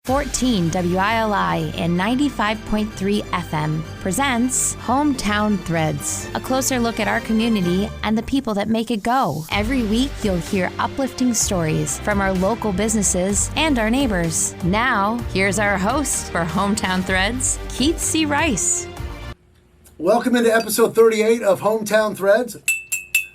14 WILI and 95.3 FM presents Hometown Threads, a closer look at our community and the people that make it go. Every week, you'll hear uplifting stories from our local businesses and our neighbors. Now, here's our host for Hometown Threads, Keith C. Rice. Welcome into episode 38 of Hometown Threads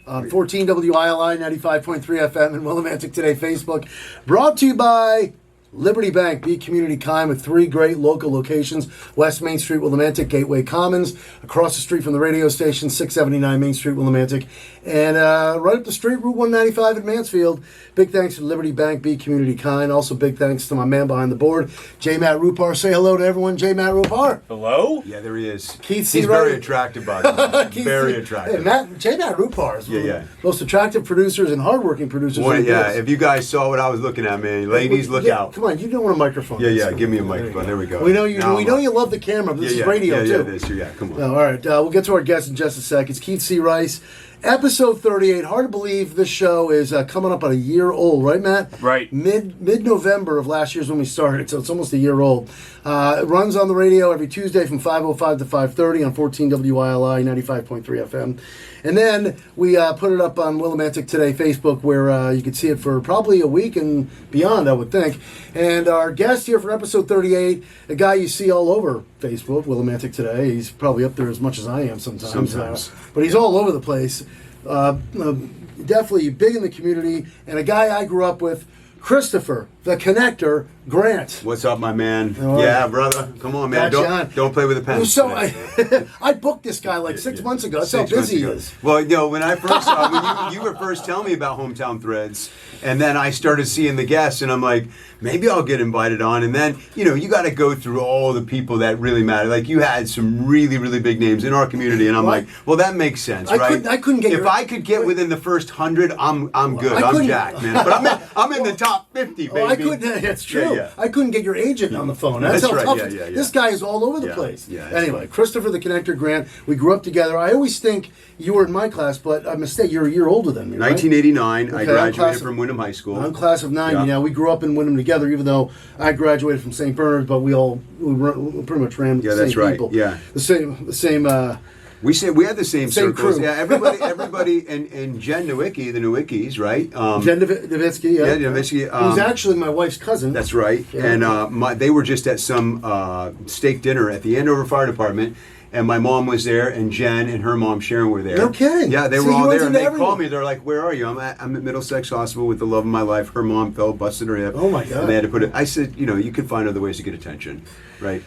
on 14 WILI 95.3 FM and Willimantic Today Facebook. Brought to you by Liberty Bank, be community kind with three great local locations: West Main Street, Willimantic, Gateway Commons, across the street from the radio station, 679 Main Street, Willimantic, and right up the street, Route 195 in Mansfield. Big thanks to Liberty Bank, be community kind. Also big thanks to my man behind the board, J. Matt Rupar. Say hello to everyone, J. Matt Rupar. Hello? Yeah, there he is. Keith C. He's very attractive, by the way. Very attractive. Hey, J. Matt Rupar is one of the most attractive producers and hardworking producers. Boy, yeah, if you guys saw what I was looking at, man, ladies, look out. Come on, you don't want a microphone. Yeah, give me a microphone. There we go. We know you. We know you love the camera. But this is radio too. Yeah, come on. All right, we'll get to our guest in just a sec. It's Keith C. Rice. Episode 38. Hard to believe this show is coming up on a year old, right, Matt? Right. Mid-November of last year is when we started, so it's almost a year old. It runs on the radio every Tuesday from 5:05 to 5:30 on 14 WILI 95.3 FM. And then we put it up on Willimantic Today Facebook, where you can see it for probably a week and beyond, I would think. And our guest here for episode 38, a guy you see all over Facebook, Willimantic Today. He's probably up there as much as I am sometimes. But he's all over the place. Definitely big in the community, and a guy I grew up with, Christopher, the Connector Grant. What's up, my man? Yeah, brother. Come on, man. Don't play with a pen. So I booked this guy like 6 months ago. That's how busy he is. Well, when I first when you were first telling me about Hometown Threads, and then I started seeing the guests, and I'm like, maybe I'll get invited on. And then, you got to go through all the people that really matter. Like, you had some really, really big names in our community, and I'm like, well, that makes sense, right? I couldn't get. If I could get within the first 100, I'm good. I'm jacked, man. But I'm in the top 50, baby. I couldn't. That's true. Yeah. I couldn't get your agent on the phone. That's how right. tough. Yeah. This guy is all over the place. Yeah. Anyway, Christopher the Connector Grant. We grew up together. I always think you were in my class, but a mistake. You're a year older than me, right? 1989. Okay, I graduated from Wyndham High School. I'm class of 90. Yeah, we grew up in Wyndham together, even though I graduated from St. Bernard's, but we pretty much ran with the same people. Yeah, the same. We had the same circles. Crew. Yeah, everybody, and Jen Nowicki, the Nowickis, right? Jen Nowitzki, yeah. Yeah, Nowitzki. He was actually my wife's cousin. That's right. Yeah. And they were just at some steak dinner at the Andover Fire Department. And my mom was there, and Jen and her mom Sharon were there. No kidding. Yeah, they were all there, and they called me. They're like, "Where are you?" I'm at Middlesex Hospital with the love of my life. Her mom fell, busted her hip. Oh my God! And they had to put it. I said, you can find other ways to get attention, right?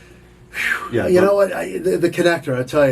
Yeah, you know what? The Connector, I tell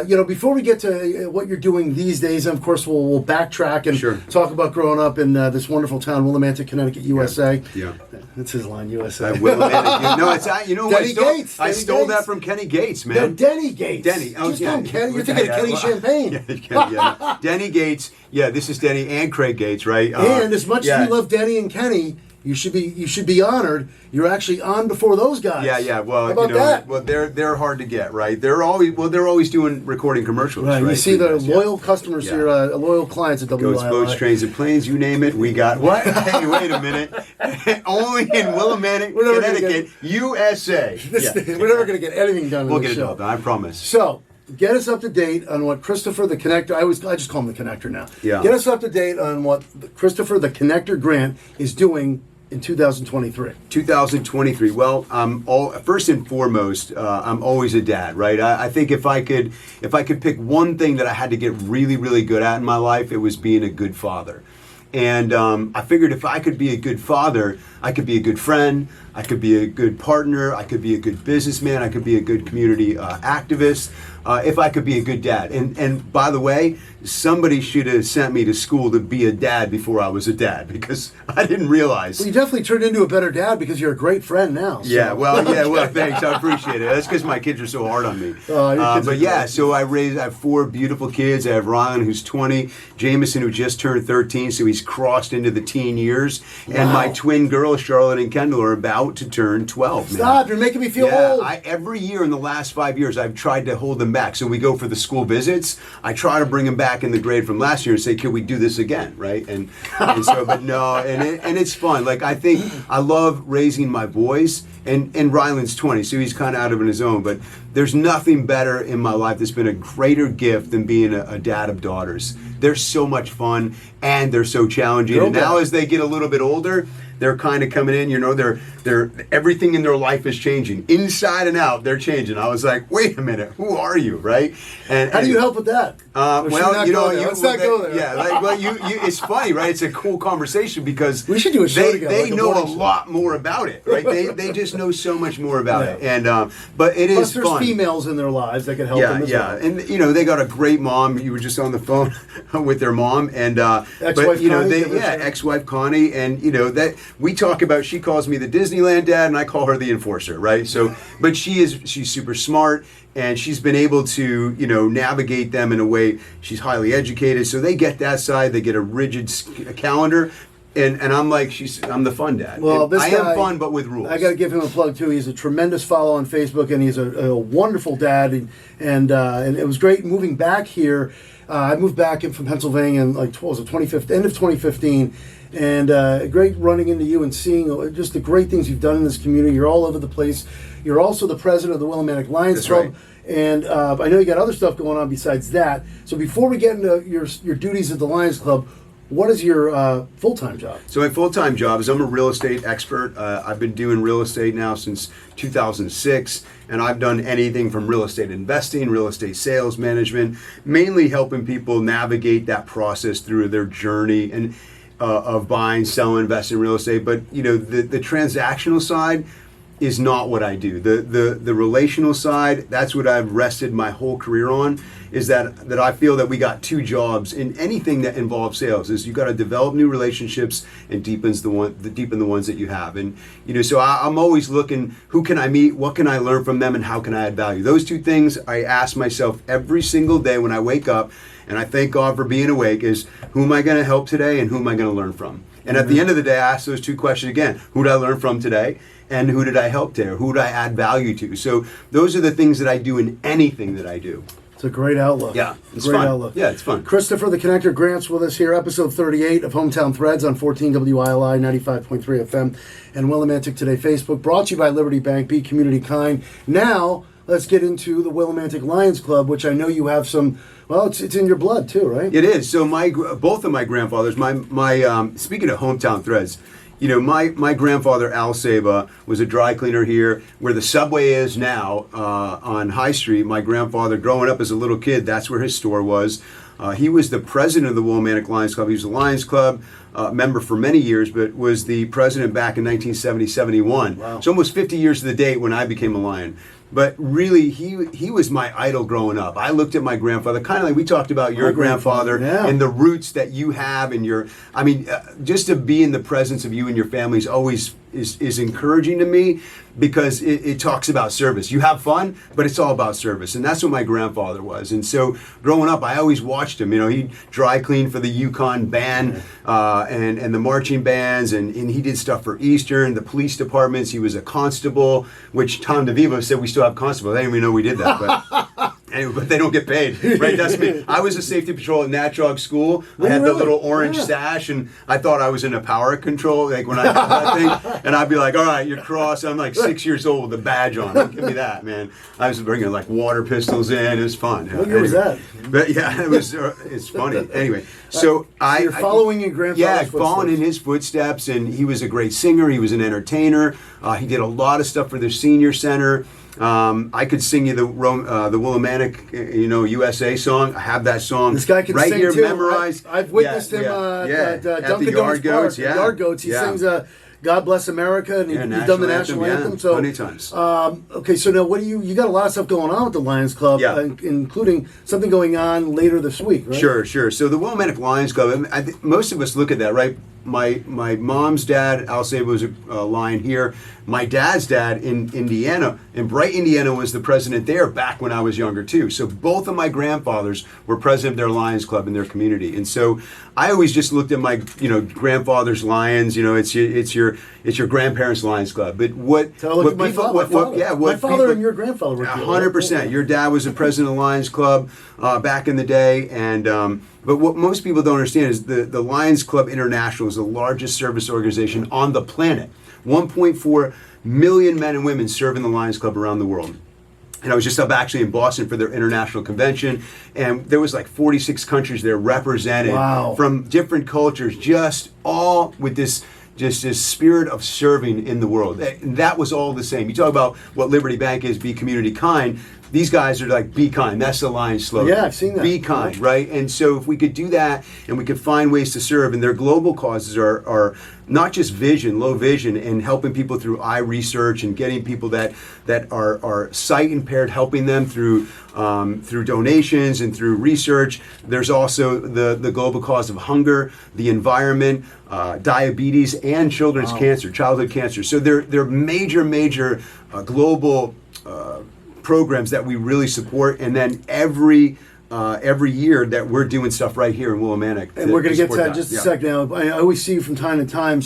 you. Before we get to what you're doing these days, and of course we'll backtrack and talk about growing up in this wonderful town, Willimantic, Connecticut, USA. Yeah. That's his line, USA. Willimantic. No, it's Denny Gates. I stole that from Kenny Gates, man. No, Denny Gates. Denny. Oh, Just call him Kenny. You're thinking of Kenny Champagne. Yeah. Denny Gates. Yeah, this is Denny and Craig Gates, right? And as much as we love Denny and Kenny, you should be honored. You're actually on before those guys. Yeah. Well, how about that? Well, they're hard to get, right? They're always doing recording commercials, right? You see the loyal customers here, loyal clients at WILI. Goats, boats, trains, and planes, you name it, we got what? Hey, wait a minute. Only in Willimantic, Connecticut, USA. We're never going to get anything done. We'll get it done, I promise. So, get us up to date on what Christopher the Connector. I just call him the Connector now. Yeah. Get us up to date on what Christopher the Connector Grant is doing in 2023. 2023. Well, first and foremost, I'm always a dad, right? I think if I could pick one thing that I had to get really, really good at in my life, it was being a good father. And I figured if I could be a good father, I could be a good friend, I could be a good partner, I could be a good businessman, I could be a good community activist, if I could be a good dad. And by the way, somebody should have sent me to school to be a dad before I was a dad, because I didn't realize. Well, you definitely turned into a better dad because you're a great friend now. So. Yeah, well, thanks. I appreciate it. That's because my kids are so hard on me. So I have 4 beautiful kids. I have Ryan, who's 20, Jameson, who just turned 13, so he's crossed into the teen years, and my twin girls, Charlotte and Kendall, are about to turn 12. Stop, you're making me feel old. Every year in the last 5 years, I've tried to hold them back. So we go for the school visits. I try to bring them back in the grade from last year and say, can we do this again, right? And so, but no, and it's fun. Like, I think I love raising my boys and Ryland's 20, so he's kind of out of his own. But there's nothing better in my life that's been a greater gift than being a dad of daughters. They're so much fun, and they're so challenging. And now as they get a little bit older, they're kind of coming in, they're everything in their life is changing. Inside and out, they're changing. I was like, wait a minute, who are you, right? And how do you help with that? Let's not go there. Yeah, it's funny, right? It's a cool conversation because we should do a show together. They know a lot more about it, right? they just know so much more about it, and but it Plus is there's fun. females in their lives that can help them as well. And they got a great mom. You were just on the phone with their mom, and ex-wife Connie, ex-wife Connie, and that we talk about. She calls me the Disneyland dad, and I call her the enforcer, right? So, but she's super smart, and she's been able to navigate them in a way. She's highly educated, so they get that side. They get a rigid calendar. And I'm like, I'm the fun dad. Well, I am fun, but with rules. I got to give him a plug too. He's a tremendous follow on Facebook, and he's a wonderful dad. And it was great moving back here. I moved back in from Pennsylvania in end of 2015, and great running into you and seeing just the great things you've done in this community. You're all over the place. You're also the president of the Willimantic Lions Club. Right. And I know you got other stuff going on besides that. So before we get into your duties at the Lions Club, what is your full-time job? So my full-time job is I'm a real estate expert. I've been doing real estate now since 2006, and I've done anything from real estate investing, real estate sales management, mainly helping people navigate that process through their journey and of buying, selling, investing in real estate. But the transactional side is not what I do. The relational side, that's what I've rested my whole career on, is that I feel that we got two jobs in anything that involves sales. Is you got to develop new relationships and deepen the ones that you have. And so I'm always looking, who can I meet, what can I learn from them, and how can I add value? Those two things I ask myself every single day when I wake up, and I thank God for being awake, is who am I going to help today and who am I going to learn from? And at the end of the day, I ask those two questions again. Who did I learn from today? And who did I help today? Or who did I add value to? So those are the things that I do in anything that I do. It's a great outlook. Yeah, it's great fun. Outlook. Yeah, it's fun. Christopher the Connector Grant's with us here, episode 38 of Hometown Threads on 14 WILI 95.3 FM and Willimantic Today Facebook, brought to you by Liberty Bank. Be community kind. Now, let's get into the Willimantic Lions Club, which I know you have some. Well, it's in your blood too, right? It is. So both of my grandfathers, my speaking of Hometown Threads, my grandfather Al Saba was a dry cleaner here where the subway is now on High Street. My grandfather, growing up as a little kid, that's where his store was. He was the president of the Willimantic Lions Club. He was a Lions Club member for many years, but was the president back in 1970-71. Wow. So almost 50 years to the date when I became a Lion. But really, he was my idol growing up. I looked at my grandfather, kind of like we talked about your grandfather yeah. and the roots that you have, and just to be in the presence of you and your family is always is encouraging to me, because it talks about service. You have fun, but it's all about service, and that's what my grandfather was. And so growing up, I always watched him. He dry cleaned for the Yukon band and the marching bands, and he did stuff for Eastern, the police departments. He was a constable, which Tom DeVivo said we still have constables. I didn't even know we did that, but anyway, but they don't get paid, right? That's me. I was a safety patrol at Natchog School. I had the little orange sash, and I thought I was in a power control, like when I had that thing. And I'd be like, all right, you're cross. I'm like 6 years old with a badge on. Give me that, man. I was bringing like water pistols in. It was fun. What year was that? But yeah, it's funny. Anyway, so you're following your grandfather's footsteps. Following in his footsteps, and he was a great singer. He was an entertainer. He did a lot of stuff for the senior center. I could sing you the Willimantic, USA song. I have that song. This guy can right sing here too. memorized. I've witnessed him at Dunkin' Donuts Park. Yeah. Yard Goats. He sings "God Bless America," and he's done the national anthem. So plenty times. Okay, so now what do you got a lot of stuff going on with the Lions Club, including something going on later this week, right? Sure. So the Willimantic Lions Club. Most of us look at that, right? My mom's dad, Al Saba, was a Lion here. My dad's dad in Indiana, in Bright, Indiana, was the president there back when I was younger too. So both of my grandfathers were president of their Lions Club in their community, and so I always just looked at my grandfather's Lions. It's your grandparents' Lions Club. But my father and your grandfather were 100%. Your dad was the president of the Lions Club back in the day, and but what most people don't understand is the Lions Club International is the largest service organization on the planet. 1.4 million men and women serve in the Lions Club around the world. And I was just up actually in Boston for their international convention, and there was like 46 countries there represented from different cultures, just all with this spirit of serving in the world. And that was all the same. You talk about what Liberty Bank is, be community kind. These guys are like, be kind. That's the Lions slogan. Yeah, I've seen that. Be kind, right? And so if we could do that and we could find ways to serve, and their global causes are not just vision, low vision, and helping people through eye research and getting people that are sight impaired, helping them through donations and through research. There's also the global cause of hunger, the environment, diabetes, and children's cancer, childhood cancer. So they're major global programs that we really support, and then every year that we're doing stuff right here in Willimantic. And we're going to get to that in just a sec now. I always see you from time to time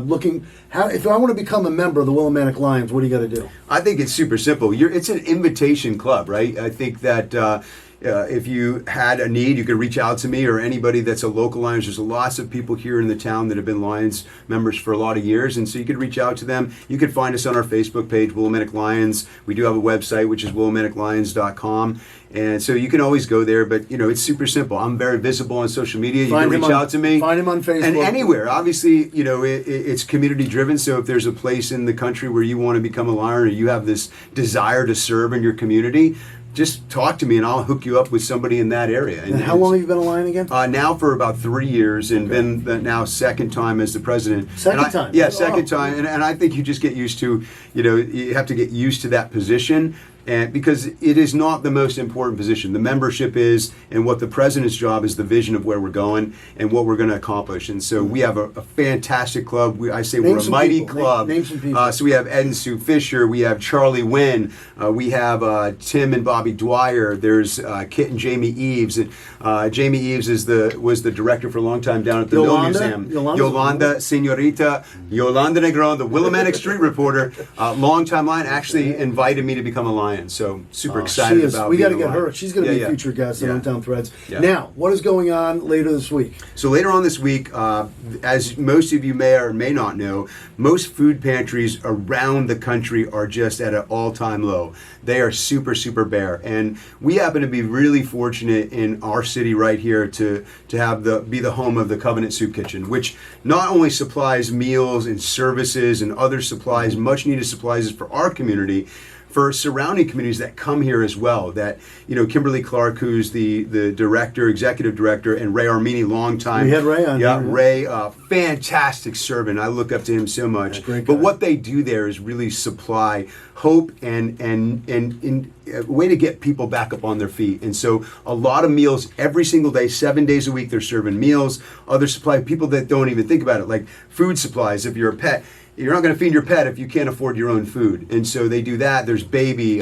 looking, if I want to become a member of the Willimantic Lions, what do you got to do? I think it's super simple. It's an invitation club, right? I think that if you had a need, you could reach out to me or anybody that's a local Lions. There's lots of people here in the town that have been Lions members for a lot of years, and so you could reach out to them. You could find us on our Facebook page, Willimantic Lions. We do have a website, which is willimanticlions.com. And so you can always go there, but it's super simple. I'm very visible on social media. You can reach out to me. Find him on Facebook. And anywhere. Obviously, it's community driven. So if there's a place in the country where you want to become a Lion or you have this desire to serve in your community, just talk to me and I'll hook you up with somebody in that area. And how long have you been a Lion again? Now for about 3 years, and been now second time as the president. Second time? Yeah, second time. And I think you just get used to, you have to get used to that position. And because it is not the most important position. The membership is, and what the president's job is, the vision of where we're going and what we're going to accomplish. And so we have a fantastic club. We're a mighty club. Name some people. So we have Ed and Sue Fisher. We have Charlie Wynn. We have Tim and Bobby Dwyer. There's Kit and Jamie Eves. Jamie Eves was the director for a long time down at the Mill Museum. Yolanda Senorita. Yolanda Negron, the Willimantic Street reporter, longtime Lion, actually invited me to become a Lion. So super excited about. We got to get her. She's going to be a future guest on Hometown Threads. Yeah. Now, what is going on later this week? So later on this week, as most of you may or may not know, most food pantries around the country are just at an all-time low. They are super bare, and we happen to be really fortunate in our city right here to be the home of the Covenant Soup Kitchen, which not only supplies meals and services and other supplies, much needed supplies for our community, for surrounding communities that come here as well. That Kimberly Clark, who's the executive director, and Ray Armini, longtime. We had Ray on. Yeah, Ray, fantastic servant. I look up to him so much. But what they do there is really supply hope and a way to get people back up on their feet. And so a lot of meals every single day, 7 days a week. They're serving meals, other supply, people that don't even think about it, like food supplies. If you're a pet, you're not going to feed your pet if you can't afford your own food. And so they do that. There's baby,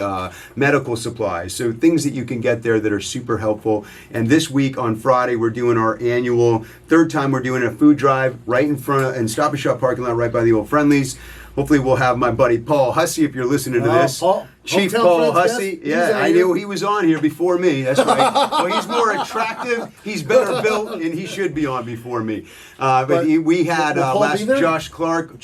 medical supplies. So things that you can get there that are super helpful. And this week on Friday, we're doing our annual, third time we're doing a food drive right in front of, and Stop and Shop parking lot right by the old Friendlies. Hopefully we'll have my buddy Paul Hussey, if you're listening to this. Chief Paul Hussey. Yeah, I knew he was on here before me. That's right. Well, he's more attractive. He's better built, and he should be on before me. We had Josh Clark.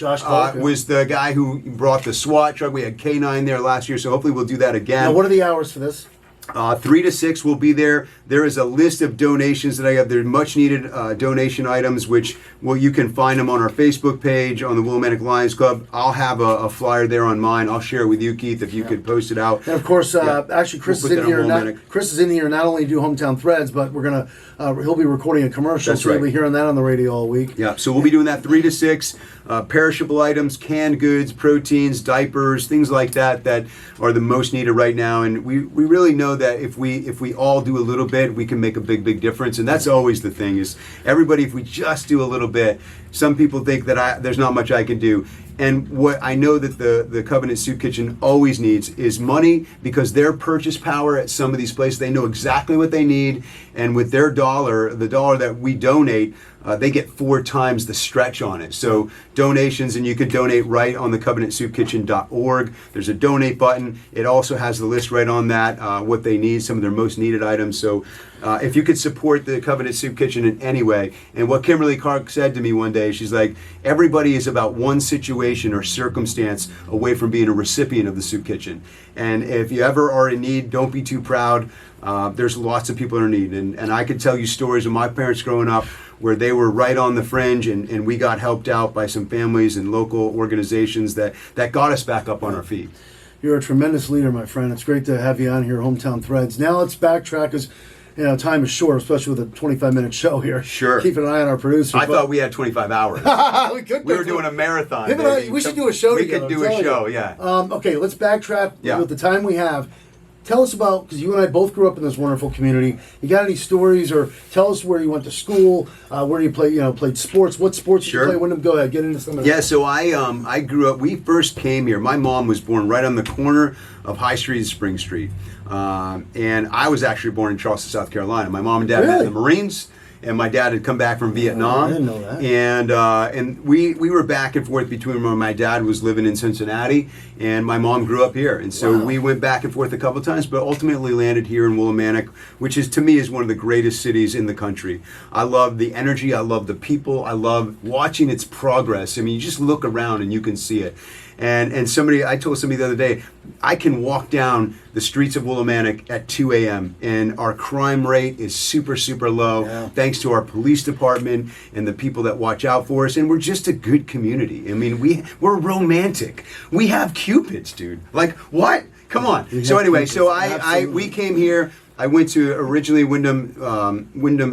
Was the guy who brought the SWAT truck. We had K9 there last year, so hopefully we'll do that again. Now, what are the hours for this? 3 to 6 will be there. There is a list of donations that I have. They're much needed donation items, which you can find them on our Facebook page, on the Willimantic Lions Club. I'll have a flyer there on mine. I'll share it with you, Keith, if you could post it out. And of course, actually, Chris is in here. Chris is in here not only to do Hometown Threads, but we're gonna he'll be recording a commercial. That's so right. You'll be hearing that on the radio all week. Yeah. So we'll be doing that 3 to 6. Perishable items, canned goods, proteins, diapers, things like that are the most needed right now. And we really know that if we all do a little bit, we can make a big difference. And that's always the thing, is everybody, if we just do a little bit. Some people think that there's not much I can do. And what I know that the Covenant Soup Kitchen always needs is money, because their purchase power at some of these places, they know exactly what they need. And with their dollar, the dollar that we donate, they get 4 times the stretch on it. So donations, and you can donate right on the covenantsoupkitchen.org. There's a donate button. It also has the list right on that, what they need, some of their most needed items. So if you could support the Covenant Soup Kitchen in any way. And what Kimberly Clark said to me one day day. She's like, everybody is about one situation or circumstance away from being a recipient of the soup kitchen. And if you ever are in need, don't be too proud. There's lots of people in need. And I could tell you stories of my parents growing up where they were right on the fringe, and we got helped out by some families and local organizations that got us back up on our feet. You're a tremendous leader, my friend. It's great to have you on here, Hometown Threads. Now let's backtrack, because time is short, especially with a 25-minute show here. Sure. Keep an eye on our producer. I thought we had 25 hours. we were doing a marathon. Him and I, we should do a show together. We could do a show, yeah. Okay, let's backtrack with the time we have. Tell us about, because you and I both grew up in this wonderful community. You got any stories, or tell us where you went to school, where you played sports. What sports did you play? Wyndham, go ahead, get into some of that. Yeah, so I grew up, we first came here. My mom was born right on the corner of High Street and Spring Street. And I was actually born in Charleston, South Carolina. My mom and dad met in the Marines. And my dad had come back from Vietnam. I didn't know that. And we were back and forth between when my dad was living in Cincinnati and my mom grew up here. And so we went back and forth a couple of times, but ultimately landed here in Willimantic, which is, to me, is one of the greatest cities in the country. I love the energy. I love the people. I love watching its progress. I mean, you just look around and you can see it. And I told somebody the other day, I can walk down the streets of Willimantic at 2 a.m. and our crime rate is super, super low, thanks to our police department and the people that watch out for us. And we're just a good community. I mean, we're romantic. We have Cupids, dude. Like, what? Come on. So anyway, Cupids. We came here. I went to originally Wyndham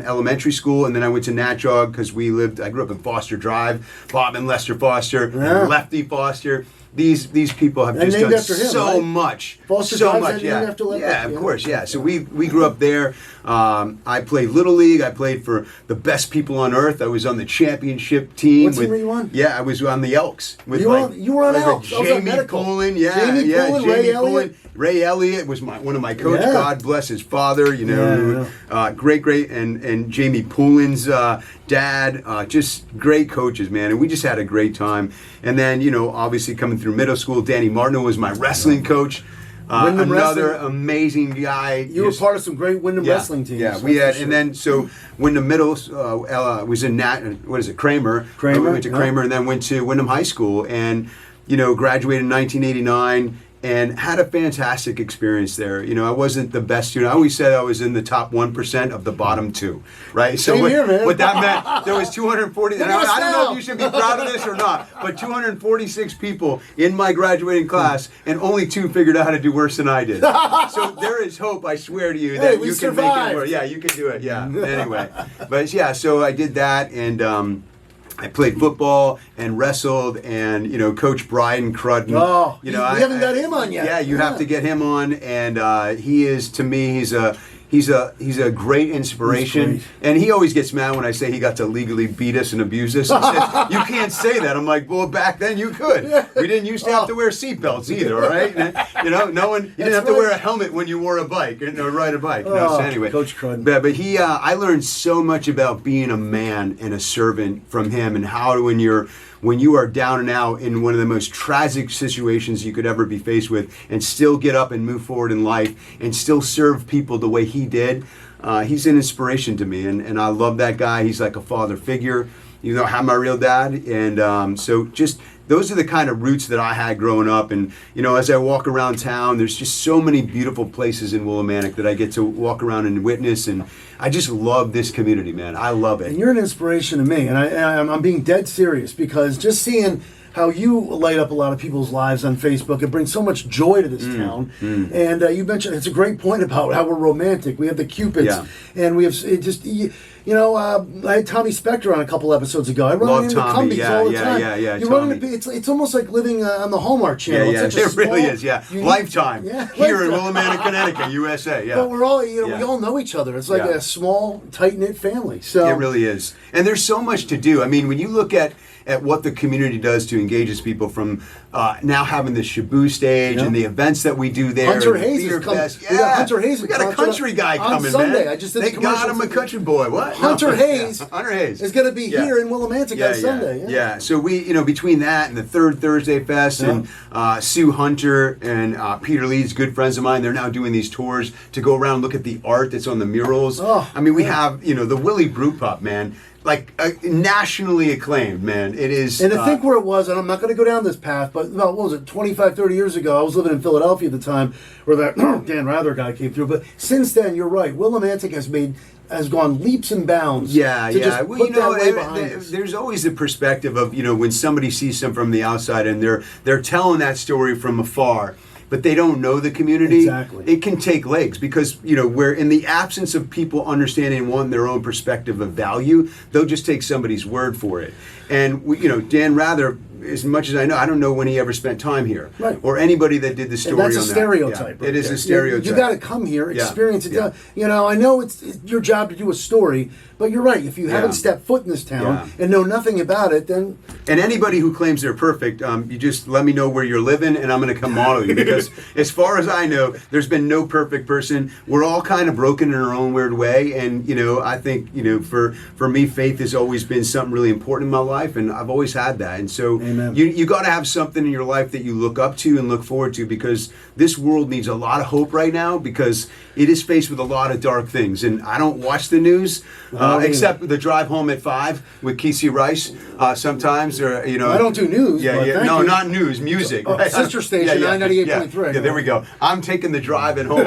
Elementary School, and then I went to Nat Jog because I grew up in Foster Drive. Bob and Lester Foster, Lefty Foster. These people have just done so much. Foster so Drive's much, named after Lefty? Yeah, of course, yeah. So we grew up there. I played Little League. I played for the best people on earth. I was on the championship team. What team were you on? Yeah, I was on the Elks. You were on Elks. Jamie Poulin, Jamie Poulin, Ray Elliott. Ray Elliott was one of my coaches. Yeah. God bless his father. Great, and Jamie Poulin's dad. Just great coaches, man. And we just had a great time. And then, obviously coming through middle school, Danny Martineau was my wrestling coach. Another amazing guy. You were part of some great Wyndham wrestling teams. Yeah, we had, and then Wyndham Middle was in Kramer. We went to Kramer, and then went to Wyndham High School, and graduated in 1989. And had a fantastic experience there. I wasn't the best student. I always said I was in the top 1% of the bottom 2, right? So what that meant, there was 240. And I don't know if you should be proud of this or not, but 246 people in my graduating class, and only 2 figured out how to do worse than I did. So there is hope, I swear to you, that you can make it work. Yeah, you can do it. Yeah. Anyway, but yeah, so I did that, and I played football and wrestled, and Coach Brian Crudden. Oh, we haven't got him on yet. Yeah, you have to get him on, and he is, to me, he's a great inspiration. And he always gets mad when I say he got to legally beat us and abuse us. He says, you can't say that. I'm like, well, back then you could. We didn't used to have to wear seatbelts either, right? You didn't have to wear a helmet when you wore a bike or ride a bike. So anyway, Coach Crudden. But I learned so much about being a man and a servant from him, and how when you are down and out in one of the most tragic situations you could ever be faced with, and still get up and move forward in life and still serve people the way he did. He's an inspiration to me, and I love that guy. He's like a father figure. I'm my real dad. And so just those are the kind of roots that I had growing up. And, as I walk around town, there's just so many beautiful places in Willimantic that I get to walk around and witness. And I just love this community, man. I love it. And you're an inspiration to me. And I'm being dead serious, because just seeing how you light up a lot of people's lives on Facebook, it brings so much joy to this town. And you mentioned, it's a great point about how we're romantic. We have the Cupids, and we have I had Tommy Spector on a couple episodes ago. I run into Cumbies all the time. You run into, it's almost like living on the Hallmark Channel. Yeah, it really is. Yeah, Lifetime here in Willimantic, Connecticut, USA. Yeah, but we're all we all know each other. It's like a small, tight knit family. So it really is, and there's so much to do. I mean, when you look at what the community does to engage its people, from now having the Shabu stage and the events that we do there. Hunter and the Hayes Beer is coming. Fest. We got Hunter Hayes. We got a country guy on coming, Sunday. man. I just did they the got commercial him a country boy. What? Hunter Hayes. Hunter Hayes is going to be here in Willimantic on Sunday. Yeah. So we, between that and the Third Thursday Fest and Sue Hunter and Peter Leeds, good friends of mine, they're now doing these tours to go around and look at the art that's on the murals. Oh, I mean, we have, the Willie Brew Pub, man. Like nationally acclaimed, man. It is. And to think where it was, and I'm not going to go down this path, but about, what was it, 25, 30 years ago, I was living in Philadelphia at the time, where that Dan Rather guy came through. But since then, you're right, Willimantic has gone leaps and bounds. Yeah. Just put that way behind us. There's always the perspective of, when somebody sees them from the outside and they're telling that story from afar, but they don't know the community. Exactly. It can take legs because, we're in the absence of people understanding and wanting their own perspective of value, they'll just take somebody's word for it. And, Dan Rather, as much as I know, I don't know when he ever spent time here. Right. Or anybody that did the story And that's on a that. stereotype. Yeah, Right it is there. a stereotype. You got to come here, Yeah. experience it. Yeah. I know it's your job to do a story, but you're right. If you haven't stepped foot in this town and know nothing about it, then... And anybody who claims they're perfect, you just let me know where you're living, and I'm going to come model you. Because as far as I know, there's been no perfect person. We're all kind of broken in our own weird way. And, I think, for me, faith has always been something really important in my life, and I've always had that. And so Amen. you got to have something in your life that you look up to and look forward to, because this world needs a lot of hope right now, because it is faced with a lot of dark things. And I don't watch the news, except the drive home at 5 with Kesey Rice sometimes. Or I don't do news. Yeah, but yeah. thank No, you. not news, music. Oh, right? sister station, I-98.3. Yeah, there we go. I'm taking the drive at home,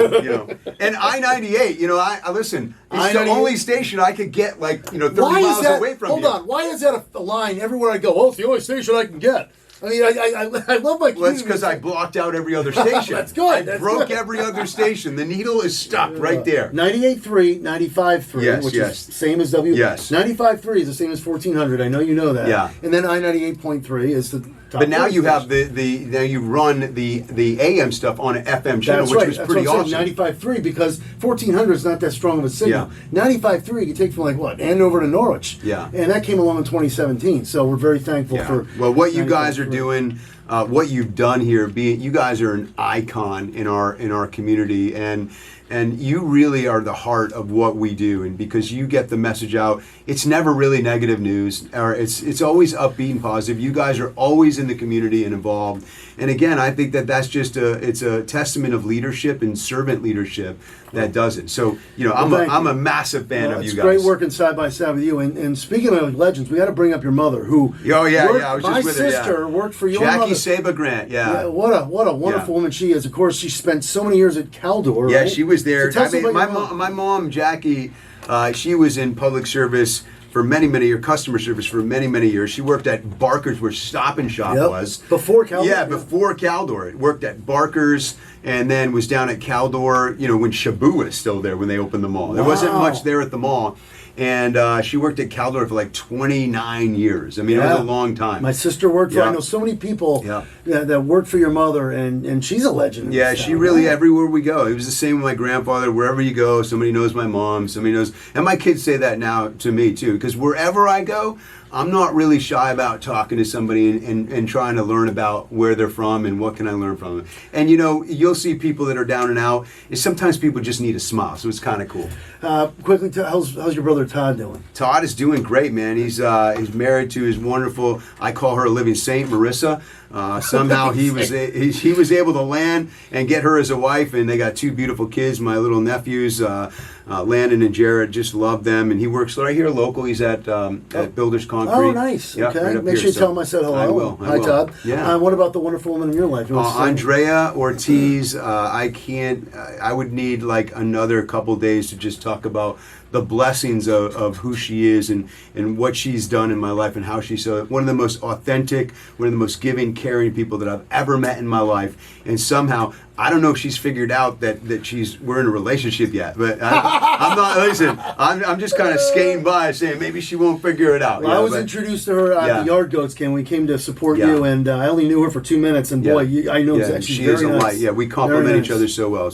And I-98, I listen, it's the only station I could get 30 miles away from Hold on. Why is that a line everywhere I go? Oh, it's the only station I can get. I mean, I love my community. Well, it's because I blocked out every other station. That's good. I broke every other station. The needle is stuck right there. 98.3, 95.3, which is same as W. Yes. 95.3 is the same as 1400. I know you know that. Yeah. And then I-98.3 is the top. But now you station. have now you run the AM stuff on an FM channel, That's which right. was That's pretty what I'm awesome. saying, 95.3, because 1400 is not that strong of a signal. Yeah. 95.3 you take from Andover to Norwich. Yeah. And that came along in 2017. So we're very thankful for. Well, what you guys are 95.3. doing, what you've done here, you guys are an icon in our community, and you really are the heart of what we do. And because you get the message out, it's never really negative news, or it's always upbeat and positive. You guys are always in the community and involved. And again, I think that's just it's a testament of leadership and servant leadership that does it. So I'm a massive fan of you guys. It's great working side by side with you. And speaking of legends, we got to bring up your mother, who I was my just with her. sister worked for your Jackie mother. Saba Grant. Yeah. What a wonderful woman she is. Of course, she spent so many years at Caldor. Yeah, right? she was there. So tell us about your My mom, Jackie, she was in public service for many years, customer service for many years. She worked at Barker's, where Stop and Shop was. Before Caldor? Yeah, before Caldor. Worked at Barker's, and then was down at Caldor, when Shabu was still there when they opened the mall. There wasn't much there at the mall. And she worked at Caldor for 29 years. I mean, it was a long time. My sister worked for, I know so many people that worked for your mother, and she's a legend. Yeah, she really, everywhere we go. It was the same with my grandfather. Wherever you go, somebody knows my mom, somebody knows. And my kids say that now to me, too, because wherever I go, I'm not really shy about talking to somebody and trying to learn about where they're from and what can I learn from them. And you'll see people that are down and out. And sometimes people just need a smile, so it's kind of cool. Quickly, how's your brother Todd doing? Todd is doing great, man. He's married to his wonderful, I call her a living saint, Marissa. Somehow he was able to land and get her as a wife, and they got two beautiful kids, my little nephews, Landon and Jared. Just love them, and he works right here local. He's at Builders Concrete. Oh, nice. Yeah, okay, right up make here, sure you so tell him I said hello. I will. Hi, Todd. Yeah. What about the wonderful woman in your life? You want to say- Andrea Ortiz. I can't. I would need another couple days to just talk about the blessings of who she is and what she's done in my life, and how she's one of the most authentic, one of the most giving, caring people that I've ever met in my life. And somehow, I don't know if she's figured out that we're in a relationship yet, but I'm not. Listen, I'm just kind of skating by, saying maybe she won't figure it out. Well, I was introduced to her at the Yard Goats game. We came to support you, and I only knew her for 2 minutes. And boy, I know exactly. She very is a nice. light. Yeah, we complement Very each nice. other so well.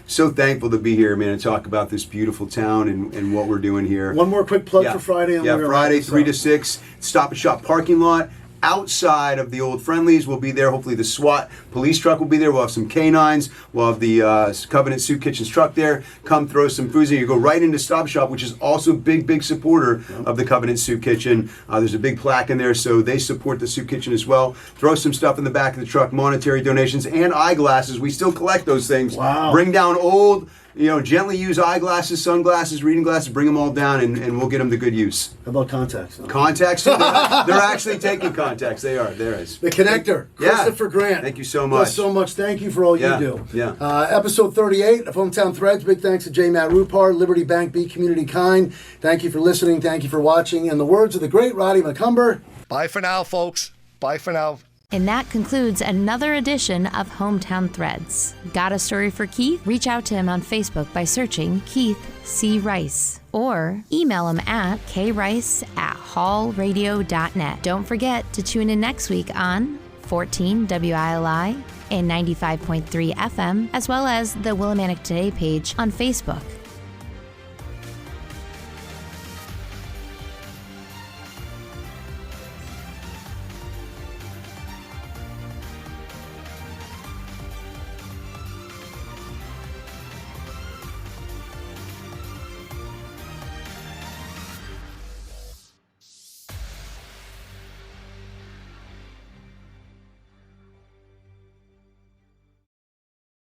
So thankful to be here, man, and talk about this beautiful town and what we're doing here. One more quick plug for Friday. And Friday, 3 to 6, Stop and Shop parking lot. outside of the old Friendlies. We'll be there. Hopefully the SWAT police truck will be there. We'll have some canines. We'll have the Covenant Soup Kitchen's truck there. Come throw some foods in. You go right into Stop Shop, which is also a big supporter of the Covenant Soup Kitchen. There's a big plaque in there, so they support the Soup Kitchen as well. Throw some stuff in the back of the truck, monetary donations, and eyeglasses. We still collect those things. Wow. Bring down old, gently used eyeglasses, sunglasses, reading glasses, bring them all down, and we'll get them to good use. How about contacts? Contacts? They're actually taking contacts. They are. There is. The Connector, Christopher Grant. Thank you so much. Thank you for all you do. Yeah. Episode 38 of Hometown Threads. Big thanks to J. Matt Rupar, Liberty Bank, Be Community Kind. Thank you for listening. Thank you for watching. In the words of the great Roddy McCumber, bye for now, folks. Bye for now. And that concludes another edition of Hometown Threads. Got a story for Keith? Reach out to him on Facebook by searching Keith C. Rice or email him at krice@hallradio.net. Don't forget to tune in next week on 14 WILI and 95.3 FM, as well as the Willimantic Today page on Facebook.